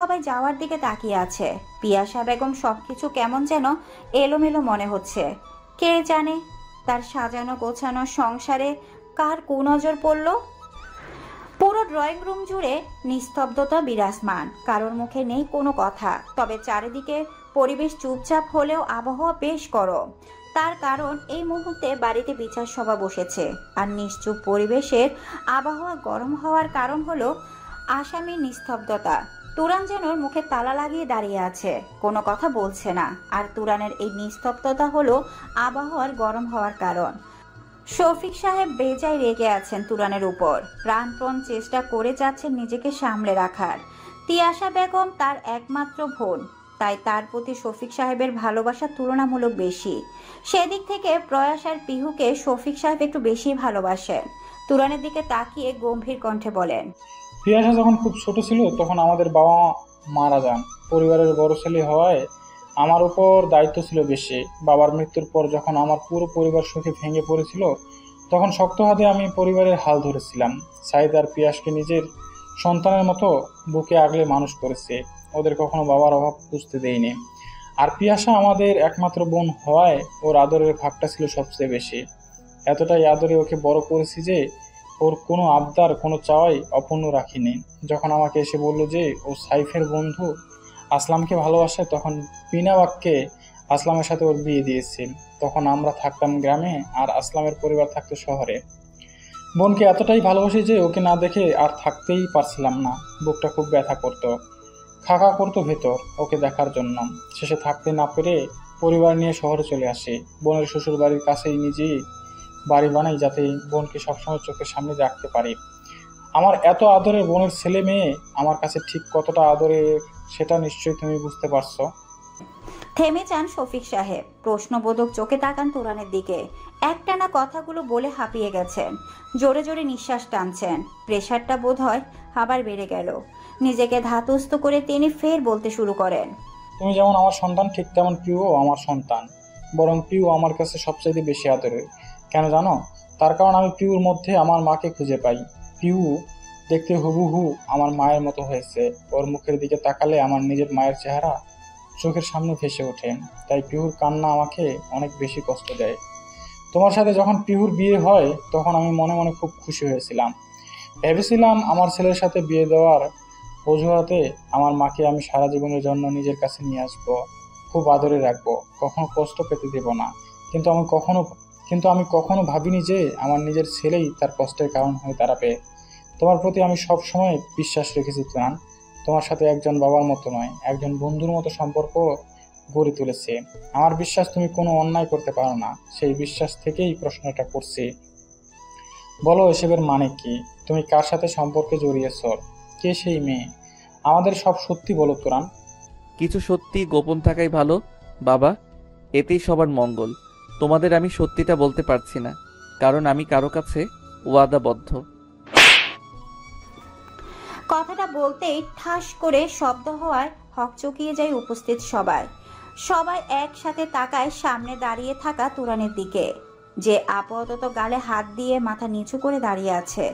সবাই যাওয়ার দিকে তাকিয়ে আছে। পিয়াসা বেগম সবকিছু কেমন যেন এলোমেলো মনে হচ্ছে। কে জানে তার সাজানো গোছানো সংসারে কার কুনজর পড়ল। পুরো ড্রয়িং রুম জুড়ে নিস্তব্ধতা বিরাজমান, কারোর মুখে নেই কোনো কথা। তবে চারিদিকে পরিবেশ চুপচাপ হলেও আবহাওয়া বেশ গরম। তার কারণ এই মুহূর্তে বাড়িতে বিচার সভা বসেছে, আর নিশ্চুপ পরিবেশের আবহাওয়া গরম হওয়ার কারণ হলো আসামির নিস্তব্ধতা। তুরান যেন মুখে তালা লাগিয়ে দাঁড়িয়ে আছে, কোনো কথা বলছে না। আর তুরানের এই নিস্তব্ধতা হলো আবহাওয়ার গরম হওয়ার কারণ। শফিক সাহেব বেজায় রেগে আছেন তুরানের উপর, প্রাণপণ চেষ্টা করে যাচ্ছেন নিজেকে সামলে রাখার। তিয়াশা বেগম তার একমাত্র বোন, তাই তার প্রতি শফিক সাহেবের ভালোবাসা তুলনামূলক বেশি। সেদিক থেকে প্রয়াস আর পিহুকে শফিক সাহেব একটু বেশি ভালোবাসেন। তুরানের দিকে তাকিয়ে গম্ভীর কণ্ঠে বলেন, পিয়াসা যখন খুব ছোট ছিল তখন আমাদের বাবা মারা যান। পরিবারের বড় ছেলে হওয়ায় আমার উপর দায়িত্ব ছিল বেশি। বাবার মৃত্যুর পর যখন আমার পুরো পরিবার সুখে ভেঙে পড়েছিল, তখন শক্ত হাতে আমি পরিবারের হাল ধরেছিলাম। সাইদ আর পিয়াসকে নিজের সন্তানের মতো বুকে আগলে মানুষ করেছে। ওদের কখনো বাবার অভাব বুঝতে দেয়নি। আর পিয়াসা আমাদের একমাত্র বোন হওয়ায় ওর আদরের ভাগটা ছিল সবচেয়ে বেশি। এতটাই আদরে ওকে বড় করেছি যে ওর কোনো আবদার, কোনো চাওয়াই অপূর্ণ রাখিনি। যখন আমাকে এসে বলল যে ও সাইফের বন্ধু আসলামকে ভালোবাসে, তখন বিনা বাক্যে আসলামের সাথে ওর বিয়ে দিয়েছি। তখন আমরা থাকতাম গ্রামে আর আসলামের পরিবার থাকতো শহরে। বোনকে এতটাই ভালোবাসি যে ওকে না দেখে আর থাকতেই পারছিলাম না। বুকটা খুব ব্যথা করতো, খাকা করতো ভেতর ওকে দেখার জন্য। শেষে থাকতে না পেরে পরিবার নিয়ে শহরে চলে আসি। বোনের শ্বশুর বাড়ির কাছেই নিজেই বাড়ি বানাই, যাতে বোনকে সবসময় চোখের সামনে রাখতে পারি। আমার এত আদরের বোনের ছেলে মেয়ে আমার কাছে ঠিক কতটা আদরের সেটা নিশ্চয়ই তুমি বুঝতে পারছো। থেমে যান শফিক সাহেব, প্রশ্নবোধক চোখে তাকান তুরানের দিকে। একটানা কথাগুলো বলে হাঁপিয়ে গেছেন, জোরে জোরে নিঃশ্বাস টানছেন। প্রেশারটা বোধ হয় আবার বেড়ে গেল। নিজেকে ধাতস্থ করে তিনি ফের বলতে শুরু করেন, তুমি যেমন আমার সন্তান, ঠিক তেমন পিউও আমার সন্তান। বরং পিউ আমার কাছে সবচাইতে বেশি আদরের। কেন জানো? তার কারণ আমি পিউর মধ্যে আমার মাকে খুঁজে পাই। পিউ দেখতে হুবহু আমার মায়ের মতো হয়েছে। ওর মুখের দিকে তাকালে আমার নিজের মায়ের চেহারা চোখের সামনে ভেসে ওঠে। তাই পিহুর কান্না আমাকে অনেক বেশি কষ্ট দেয়। তোমার সাথে যখন পিহুর বিয়ে হয় তখন আমি মনে মনে খুব খুশি হয়েছিলাম। ভেবেছিলাম আমার ছেলের সাথে বিয়ে দেওয়ার অজুহাতে আমার মাকে আমি সারা জীবনের জন্য নিজের কাছে নিয়ে আসবো, খুব আদরে রাখবো, কখনো কষ্ট পেতে দেব না। কিন্তু আমি কখনো ভাবিনি যে আমার নিজের ছেলেই তার কষ্টের কারণ হয়ে দাঁড়াবে। তোমার প্রতি আমি সব সময় বিশ্বাস রেখেছি তুরান। তোমার সাথে একজন বাবার মতো নয়, একজন বন্ধুর মতো সম্পর্ক গড়ে তুলেছে। আমার বিশ্বাস তুমি কোনো অন্যায় করতে পারো না। সেই বিশ্বাস থেকেই প্রশ্নটা করছি। বলো, এসবের মানে কি? তুমি কার সাথে সম্পর্কে জড়িয়েছ? কে সেই মেয়ে? আমাদের সব সত্যি বলো তুরান। কিছু সত্যি গোপন থাকাই ভালো বাবা, এতেই সবার মঙ্গল। তোমাদের আমি সত্যিটা বলতে পারছি না, কারণ আমি কারো কাছে ওয়াদাবদ্ধ। কথাটা বলতেই ঠাস করে শব্দ হওয়ায় হকচকিয়ে যায় উপস্থিত সবাই। সবাই একসাথে তাকায় সামনে দাঁড়িয়ে থাকা তুরানের দিকে, যে আপাতত গালে হাত দিয়ে মাথা নিচু করে দাঁড়িয়ে আছে।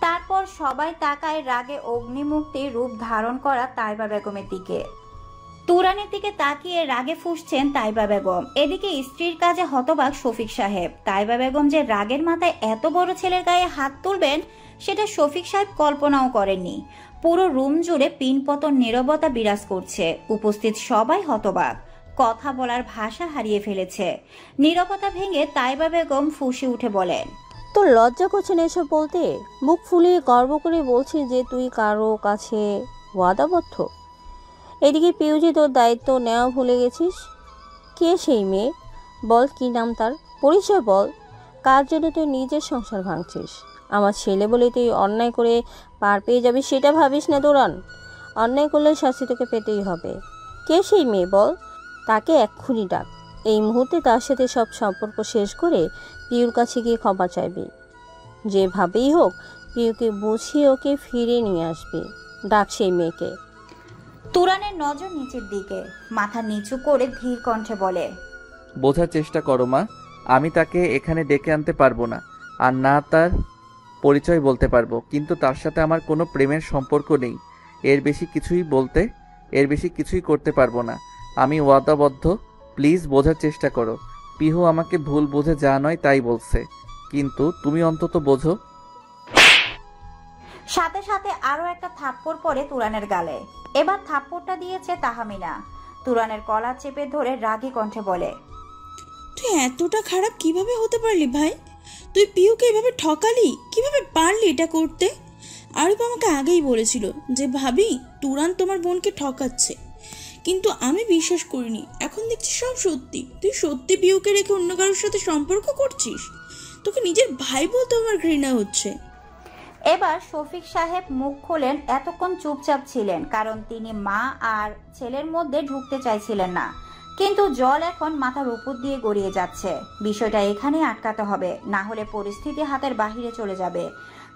তারপর সবাই তাকায় রাগে অগ্নিমুক্তি রূপ ধারণ করা তাইবা বেগমের দিকে। তুরানের দিকে তাকিয়ে রাগে ফুঁসছেন তাইবা বেগম। এদিকে স্ত্রীর কাজে হতবাক শফিক সাহেব। তাইবা বেগম যে রাগের মাথায় এত বড় ছেলের গায়ে হাত তুলবেন সেটা শফিক সাহেব কল্পনাও করেননি। পুরো রুম জুড়ে পিনপতন নীরবতা বিরাজ করছে। উপস্থিত সবাই হতবাক, কথা বলার ভাষা হারিয়ে ফেলেছে। নীরবতা ভেঙে তাইবা বেগম ফুঁসে উঠে বলেন, তোর লজ্জা করছে না এসব বলতে? মুখ ফুলিয়ে গর্ব করে বলছিস যে তুই কারো কাছে ওয়াদাবদ্ধ। এদিকে পিউজি তোর দায়িত্ব নেওয়া ভুলে গেছিস। কে সেই মেয়ে? বল, কি নাম তার? পরিচয় বল। কার জন্য তুই নিজের সংসার ভাঙছিস? আমার ছেলে বলে তুই অন্যায় করে পার পেয়ে যাবি সেটা ভাবিস না তোরান। অন্যায় করলে শাস্তি তোকে পেতেই হবে। কে সেই মেয়ে বল? তাকে এক্ষুনি ডাক। এই মুহূর্তে তার সাথে সব সম্পর্ক শেষ করে পিউর কাছে গিয়ে ক্ষমা চাইবি। যেভাবেই হোক পিউকে বুঝিয়ে ওকে ফিরে নিয়ে আসবি। ডাক সেই মেয়েকে। তুরানের নজর নিচের দিকে, মাথা নিচু করে ধীর কণ্ঠে বলে, বোঝার চেষ্টা করো মা, আমি তাকে এখানে ডেকে আনতে পারবো না, আর না তার পরিচয় বলতে পারবো, কিন্তু তার সাথে আমার কোনো প্রেমের সম্পর্ক নেই। এর বেশি কিছুই করতে পারবো না। আমি ওয়াদাবদ্ধ। প্লিজ বোঝার চেষ্টা করো। পিহু আমাকে ভুল বুঝে যা নয় তাই বলছে, কিন্তু তুমি অন্তত বোঝো। সাথে সাথে আরো একটা থাপ্পড় পড়ে তুরানের গালে। এবার থাপ্পড়টা দিয়েছে তাহমিনা। তুরানের কলা চেপে ধরে রাগী কণ্ঠে বলে, তুই এতটা খারাপ কিভাবে হতে পারলি ভাই? তুই পিহুকে এভাবে ঠকালি? কিভাবে পারলি এটা করতে? আরিফ আমাকে আগেই বলেছিল যে ভাবি তুরান তোমার বোনকে ঠকাচ্ছে, কিন্তু আমি বিশ্বাস করিনি। এখন দেখছি সব সত্যি। তুই সত্যি পিহুকে রেখে অন্য কারোর সাথে সম্পর্ক করছিস? তোকে নিজের ভাই বলতে আমার ঘৃণা হচ্ছে। এবার শফিক সাহেব মুখ খোলেন। এতক্ষণ চুপচাপ ছিলেন, কারণ তিনি মা আর ছেলের মধ্যে ঢুকতে চাইছিলেন না। কিন্তু জল এখন মাথার উপর দিয়ে গড়িয়ে যাচ্ছে। বিষয়টা এখানেই আটকাতে হবে, না হলে পরিস্থিতি হাতের বাহিরে চলে যাবে।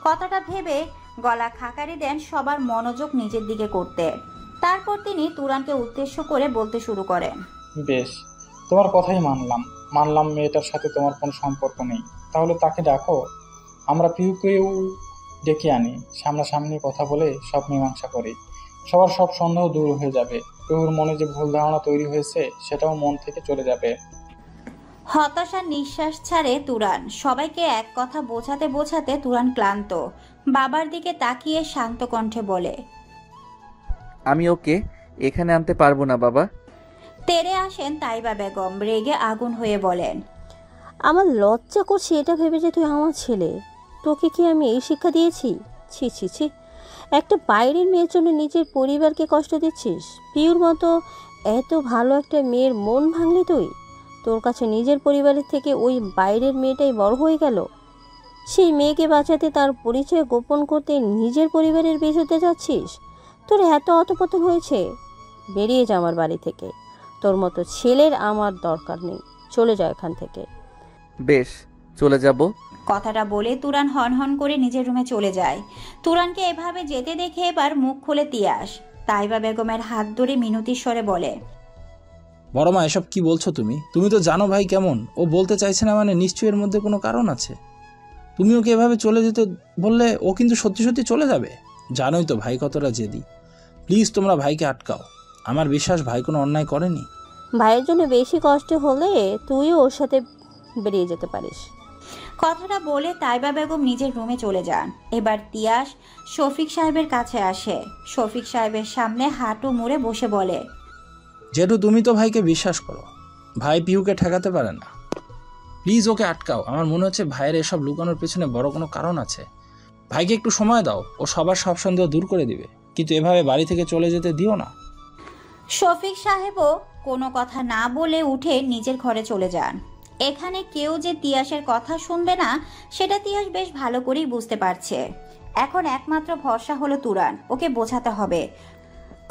কথাটা ভেবে গলা খাকারি দেন, সবার মনোযোগ নিজের দিকে করতে। তারপর তিনি তুরানকে উদ্দেশ্য করে বলতে শুরু করেন, বেশ, তোমার কথাই মানলাম মেয়েটার সাথে তোমার কোনো সম্পর্ক নেই। তাহলে তাকে ডাকো, আমরা পিহুকেও ডেকে আনি, সামনাসামনি কথা বলে সব মীমাংসা করি। সবার সব সন্দেহ দূর হয়ে যাবে। পিহুর মনে যে ভুল ধারণা তৈরি হয়েছে সেটাও মন থেকে চলে যাবে। হতাশার নিঃশ্বাস ছাড়ে তুরান। সবাইকে এক কথা বোঝাতে বোঝাতে তুরান ক্লান্ত। বাবার দিকে তাকিয়ে শান্ত কণ্ঠে বলে, আমি ওকে এখানে আনতে পারবো না বাবা। তেরে আসেন তাইবা বেগম। রেগে আগুন হয়ে বলেন, আমার লজ্জা করছে এটা ভেবে যে তুই আমার ছেলে। তোকে কি আমি এই শিক্ষা দিয়েছি? ছি ছি ছি, একটা বাইরের মেয়ের জন্য নিজের পরিবারকে কষ্ট দিচ্ছিস। পিউর মতো এত ভালো একটা মেয়ের মন ভাঙলি তুই? তোর কাছে নিজের পরিবারের থেকে ওই বাইরের মেয়েটাই বড় হয়ে গেল। সেই মেয়েকে বাঁচাতে তার পরিচয় গোপন করতে নিজের পরিবারের বিরুদ্ধে যাচ্ছিস। তোর এত অধপতন হয়েছে? বেরিয়ে যা আমার বাড়ি থেকে। তোর মতো ছেলের আমার দরকার নেই। চলে যা এখান থেকে। বেশ, চলে যাব। কথাটা বলে তুরান হনহন করে নিজের রুমে চলে যায়। তুরানকে এভাবে যেতে দেখে এবার মুখ খুলে তিয়াস। তাইবা বেগমের হাত ধরে মিনতির স্বরে বলে, বড় মা, এসব কি বলছো তুমি? তুমি তো জানো ভাই কেমন। ও বলতে চাইছে না মানে নিশ্চয়ই এর মধ্যে কোনো কারণ আছে। তুমি ওকে এভাবে চলে যেতে বললে ও কিন্তু সত্যি সত্যি চলে যাবে। জানোই তো ভাই কতটা জেদি। প্লিজ তোমরা ভাইকে আটকাও। আমার বিশ্বাস ভাই কোনো অন্যায় করেনি। ভাইয়ের জন্য বেশি কষ্ট হলে তুইও ওর সাথে বেরিয়ে যেতে পারিস। কথাটা বলে তাইবা বেগম নিজের রুমে চলে যান। এবার তিয়াস শফিক সাহেবের কাছে আসে। শফিক সাহেবের সামনে হাঁটু মুড়ে বসে বলে, জেঠু, তুমি তো ভাইকে বিশ্বাস করো। ভাই পিহুকে ঠেকাতে পারে না। প্লিজ ওকে আটকাও। আমার মনে হচ্ছে ভাইয়ের এসব লুকানোর পেছনে বড় কোনো কারণ আছে। ভাইকে একটু সময় দাও, ও সবার সব সন্দেহ দূর করে দিবে। কিন্তু এভাবে বাড়ি থেকে চলে যেতে দিও না। শফিক সাহেবও কোনো কথা না বলে উঠে নিজের ঘরে চলে যান। এখানে কেউ যে তিয়াসের কথা শুনবে না সেটা তিয়াস বেশ ভালো করেই বুঝতে পারছে। এখন একমাত্র ভরসা হলো তুরান। ওকে বোঝাতে হবে।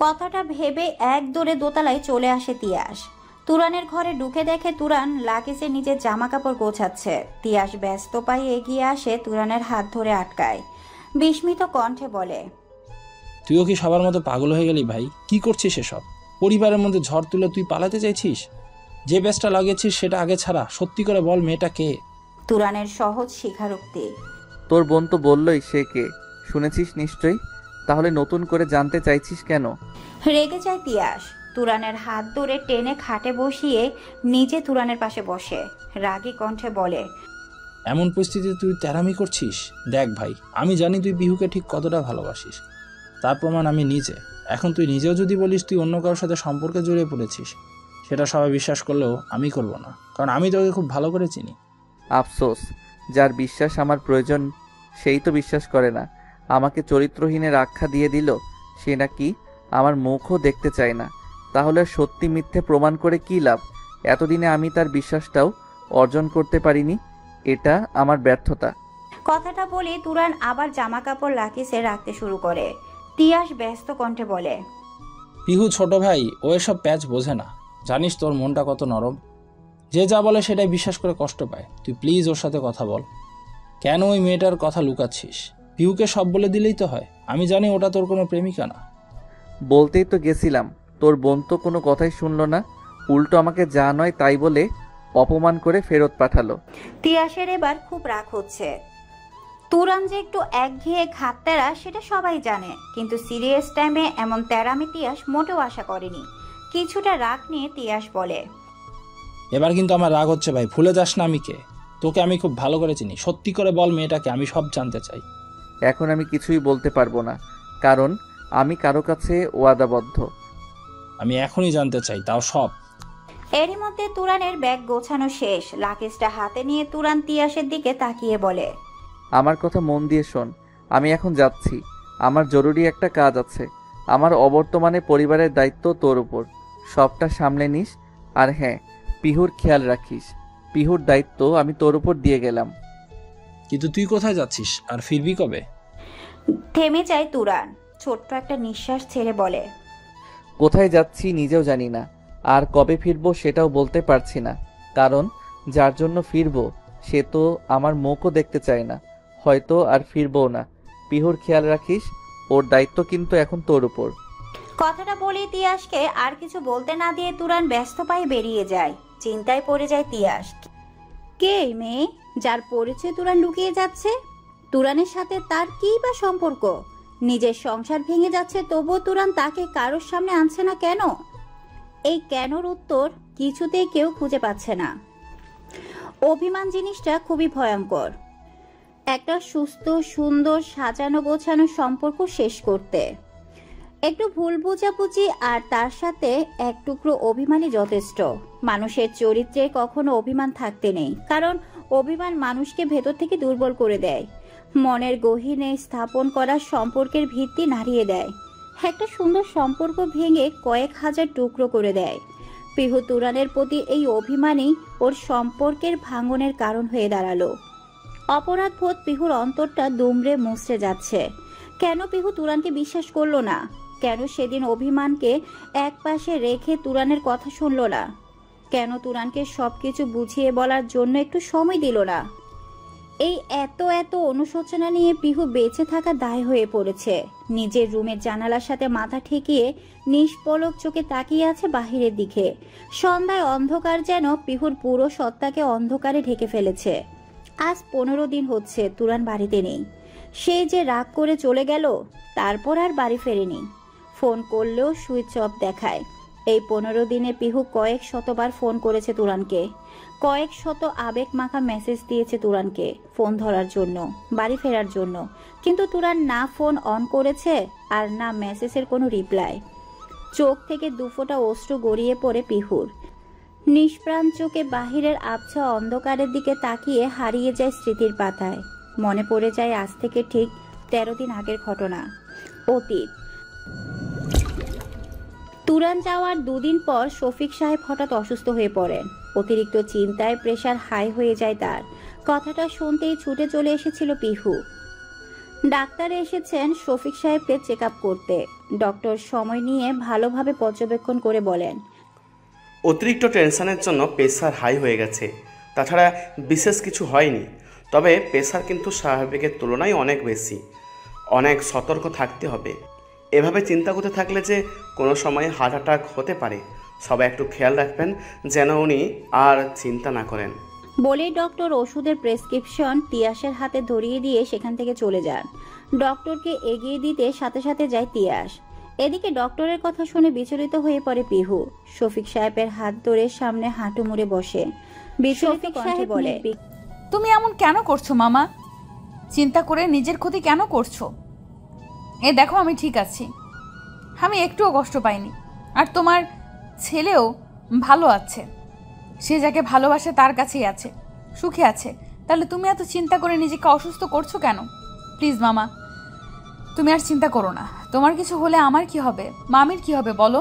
কথাটা ভেবে এক দৌড়ে দোতলায় চলে আসে তিয়াস। তুরানের ঘরে ঢুকে দেখে তুরান লাগেজে নিজের জামা কাপড় গোছাচ্ছে। তিয়াস ব্যস্ত পায়ে এগিয়ে আসে, তুরানের হাত ধরে আটকায়। বিস্মিত কণ্ঠে বলে, তুইও কি সবার মতো পাগল হয়ে গেলি ভাই? কি করছিস এসব? পরিবারের মধ্যে ঝড় তুলে তুই পালাতে চাইছিস? যে ব্যাসটা লাগিয়েছিস সেটা আগে ছাড়া। সত্যি করে বল, মেয়েটা কে? তুরানের সহজ স্বীকারোক্তি। তোর বোন তো বললই সে কে। শুনেছিস নিশ্চয়ই, তাহলে নতুন করে জানতে চাইছিস কেন? রেগে যায় তিয়াস। তুরানের হাত ধরে টেনে খাটে বসিয়ে নিজে তুরানের পাশে বসে রাগী কণ্ঠে বলে, এমন পরিস্থিতিতে তুই তেরামি করছিস? দেখ ভাই, আমি জানি তুই পিহুকে ঠিক কতটা ভালোবাসিস। তার প্রমাণ আমি নিজে। এখন তুই নিজেও যদি বলিস তুই অন্য কারোর সাথে সম্পর্কে জড়িয়ে পড়েছিস, সেটা সবাই বিশ্বাস করলেও আমি করব না, কারণ আমি তোকে খুব ভালো করে চিনি। আফসোস, যার বিশ্বাস আমার প্রয়োজন সেই তো বিশ্বাস করে না। আমাকে চরিত্রহীনের আখ্যা দিয়ে দিল। সে নাকি আমার মুখও দেখতে চায় না। তাহলে সত্যি মিথ্যে প্রমাণ করে কী লাভ? এতদিনে আমি তার বিশ্বাসটাও অর্জন করতে পারিনি। এটা আমার ব্যর্থতা। কথাটা বলে তুরান আবার জামা কাপড় লাকিসে রাখতে শুরু করে। তিয়াস ব্যস্ত কণ্ঠে বলে, পিহু ছোট ভাই, ও এসব প্যাচ বোঝে না। জানিস তোর মনটা কত নরম। যে যা বলে সেটাই বিশ্বাস করে কষ্ট পায়। তুই প্লিজ ওর সাথে কথা বল। কেন ওই মেয়েটার কথা লুকাচ্ছিস? পিহুকে সব বলে দিলেই তো হয়। আমি জানি ওটা তোর কোনো প্রেমিকা না। বলতেই তো গেছিলাম, তোর বোন তো কোনো কথাই শুনলো না। উল্টো আমাকে যা নয় তাই বলে অপমান করে ফেরত পাঠালো। তিয়াসের এবার খুব রাগ হচ্ছে। তুরান যে একটু একঘেয়ে ঘাটতেরা সেটা সবাই জানে, কিন্তু সিরিয়াস টাইমে এমন তেরামি তিয়াস মোটেও আশা করেনি। কিছুটা রাগ নিয়ে তিয়াস বলে, এবার কিন্তু আমার রাগ হচ্ছে ভাই, ভুলে যাস না আমি কে। তোকে আমি খুব ভালো করে চিনি, সত্যি করে বল মেয়েটাকে, আমি সব জানতে চাই। এখন আমি কিছুই বলতে পারবো না, কারণ আমি কারো কাছে ওয়াদাবদ্ধ। আমি এখনই জানতে চাই, তাও সব। এরই মধ্যে তুরানের ব্যাগ গোছানো শেষ। লাকেজটা হাতে নিয়ে তুরান তিয়াসের দিকে তাকিয়ে বলে, আমার কথা মন দিয়ে শোন, আমি এখন যাচ্ছি, আমার জরুরি একটা কাজ আছে। আমার অবর্তমানে পরিবারের দায়িত্ব তোর উপর, সবটা সামলে নিস। আর হ্যাঁ, পিহুর খেয়াল রাখিস। পিহুর দায়িত্ব আমি তোর উপর দিয়ে গেলাম। কিন্তু তুই কোথায় যাচ্ছিস আর ফিরবি কবে? থেমে যায় তুরান, ছোট্ট একটা নিঃশ্বাস ছেড়ে বলে, কোথায় যাচ্ছি নিজেও জানি না, আর কবে ফিরবো সেটাও বলতে পারছি না, কারণ যার জন্য ফিরবো সে তো আমার মুখও দেখতে চায় না, হয়তো আর ফিরবো না। পিহুর খেয়াল রাখিস, ওর দায়িত্ব কিন্তু এখন তোর উপর। কথাটা বলে তিয়াসকে আর কিছু বলতে না দিয়ে তুরান ব্যস্ত পায়ে বেরিয়ে যায়। চিন্তায় পড়ে যায় তিয়াস। কে এই মেয়ে যার পরিচয় তুরান লুকিয়ে যাচ্ছে? তুরানের সাথে তার কী বা সম্পর্ক? নিজের সংসার ভেঙে যাচ্ছে তবুও তুরান তাকে কারোর সামনে আনছে না কেন? এই কেনর উত্তর কিছুতেই কেউ খুঁজে পাচ্ছে না। অভিমান জিনিসটা খুবই ভয়ঙ্কর। একটা সুস্থ সুন্দর সাজানো গোছানো সম্পর্ক শেষ করতে একটু ভুল বোঝাবুঝি আর তার সাথে এক টুকরো অভিমানই যথেষ্ট। মানুষের চরিত্রে কখনো অভিমান থাকতে নেই, কারণ অভিমান মানুষকে ভেতর থেকে দুর্বল করে দেয়, মনের গহীনে স্থাপন করা সম্পর্কের ভিত্তি নাড়িয়ে দেয়, একটা সুন্দর সম্পর্ক ভেঙে কয়েক হাজার টুকরো করে দেয়। পিহু তুরানের প্রতি এই অভিমানই ওর সম্পর্কের ভাঙনের কারণ হয়ে দাঁড়ালো। অপরাধবোধ পিহুর অন্তরটা দুমড়ে মুচড়ে যাচ্ছে। কেন পিহু তুরানকে বিশ্বাস করলো না? কেন সেদিন অভিমানকে এক পাশে রেখে তুরানের কথা শুনলো না? কেন তুরানকে সবকিছু বুঝিয়ে বলার জন্য একটু সময় দিল না? এই এত এত অনুশোচনা নিয়ে পিহু বেঁচে থাকা দায় হয়ে পড়েছে। নিজের রুমের জানালার সাথে মাথা ঠেকিয়ে নিষ্পলক চোখে তাকিয়ে আছে বাহিরের দিকে। সন্ধ্যায় অন্ধকার যেন পিহুর পুরো সত্তাকে অন্ধকারে ঢেকে ফেলেছে। আজ 15 দিন হচ্ছে তুরান বাড়িতে নেই। সে যে রাগ করে চলে গেল, তারপর আর বাড়ি ফেরেনি। ফোন করলেও সুইচ অফ দেখায়। এই 15 দিনে পিহু কয়েক শতবার ফোন করেছে তুরানকে, কয়েক শত আবেগ মাখা মেসেজ দিয়েছে তুরানকে ফোন ধরার জন্য, বাড়ি ফেরার জন্য, কিন্তু তুরান না ফোন অন করেছে আর না মেসেজের কোনো রিপ্লাই। চোখ থেকে দুফোঁটা অশ্রু গড়িয়ে পড়ে পিহুর। নিষ্প্রাণ চোখে বাহিরের আবছা অন্ধকারের দিকে তাকিয়ে হারিয়ে যায় স্মৃতির পাতায়। মনে পড়ে যায় আজ থেকে ঠিক 13 দিন আগের ঘটনা, অতীত। তুরান যাওয়ার 2 দিন পর শফিক সাহেব হঠাৎ অসুস্থ হয়ে পড়েন। অতিরিক্ত চিন্তায় প্রেশার হাই হয়ে যায় তার। কথাটা শুনতেই ছুটে চলে এসেছিল পিহু। ডাক্তার এসেছেন শফিক সাহেবকে চেক আপ করতে। ডক্টর সময় নিয়ে ভালোভাবে পর্যবেক্ষণ করে বলেন, অতিরিক্ত টেনশনের জন্য প্রেশার হাই হয়ে গেছে, তাছাড়া বিশেষ কিছু হয়নি। তবে প্রেশার কিন্তু স্বাভাবিকের তুলনায় অনেক বেশি, অনেক সতর্ক থাকতে হবে। এভাবে চিন্তা করতে থাকলে যে কোনো সময় হার্ট অ্যাটাক হতে পারে, সবাই একটু খেয়াল রাখবেন যেন উনি আর চিন্তা না করেন। বলেই ডক্টর ওষুধের প্রেসক্রিপশন তিয়াসের হাতে ধরিয়ে দিয়ে সেখান থেকে চলে যান। ডক্টরকে এগিয়ে দিতে সাথে সাথে যায় তিয়াস। এদিকে ডক্টরের কথা শুনে বিচলিত হয়ে পড়ে পিহু। শফিক সাহেবের হাত ধরে সামনে হাঁটু মুড়ে বসে বিচলিত কণ্ঠে বলে, তুমি এমন কেন করছো মামা? চিন্তা করে নিজের ক্ষতি কেন করছো? এ দেখো আমি ঠিক আছি, আমি একটুও কষ্ট পাইনি, আর তোমার ছেলেও ভালো আছে, সে যাকে ভালোবাসে তার কাছেই আছে, সুখে আছে। তাহলে তুমি এত চিন্তা করে নিজেকে অসুস্থ করছো কেন? প্লিজ মামা, তুমি আর চিন্তা করো না। তোমার কিছু হলে আমার কি হবে, মামির কি হবে বলো?